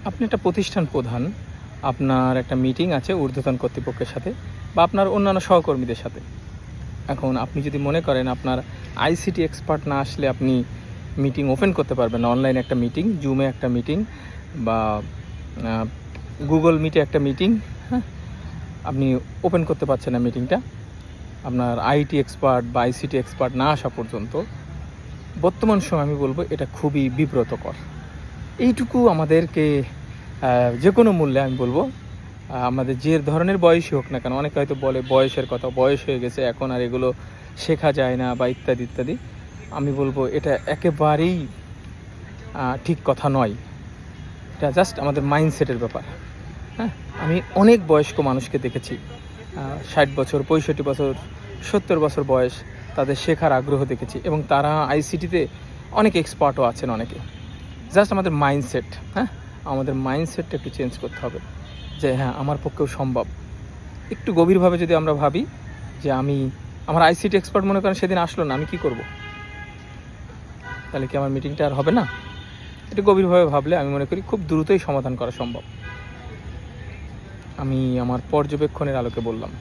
আপনি একটা প্রতিষ্ঠান প্রধান, আপনার একটা মিটিং আছে ঊর্ধ্বতন কর্তৃপক্ষের সাথে বা আপনার অন্যান্য সহকর্মীদের সাথে। এখন আপনি যদি মনে করেন আপনার আইসিটি এক্সপার্ট না আসলে আপনি মিটিং ওপেন করতে পারবেন না, অনলাইনে একটা মিটিং, জুমে একটা মিটিং বা গুগল মিটে একটা মিটিং, হ্যাঁ, আপনি ওপেন করতে পারছেন না মিটিংটা আপনার আইটি এক্সপার্ট বা আইসিটি এক্সপার্ট না আসা পর্যন্ত, বর্তমান সময় আমি বলবো এটা খুবই বিব্রতকর। এইটুকু আমাদেরকে যে কোনো মূল্যে আমি বলবো, আমাদের যে ধরনের বয়সই হোক না কেন, অনেকে হয়তো বলে বয়সের কথা, বয়স হয়ে গেছে এখন আর এগুলো শেখা যায় না বা ইত্যাদি ইত্যাদি। আমি বলবো এটা একেবারেই ঠিক কথা নয়। এটা জাস্ট আমাদের মাইন্ডসেটের ব্যাপার। হ্যাঁ, আমি অনেক বয়স্ক মানুষকে দেখেছি, 60 বছর, 65 বছর, 70 বছর বয়স, তাদের শেখার আগ্রহ দেখেছি এবং তারা আইসিটিতে অনেক এক্সপার্টও আছেন অনেকে। জাস্ট আমাদের মাইন্ডসেট, হ্যাঁ, আমাদের মাইন্ডসেটটা একটু চেঞ্জ করতে হবে যে হ্যাঁ, আমার পক্ষেও সম্ভব। একটু গভীরভাবে যদি আমরা ভাবি যে আমার আইসিটি এক্সপার্ট মনে করেন সেদিন আসলো না, আমি কি করব? তাহলে কি আমার মিটিংটা আর হবে না? একটু গভীরভাবে ভাবলে আমি মনে করি খুব দ্রুতই সমাধান করা সম্ভব। আমি আমার পর্যবেক্ষণের আলোকে বললাম।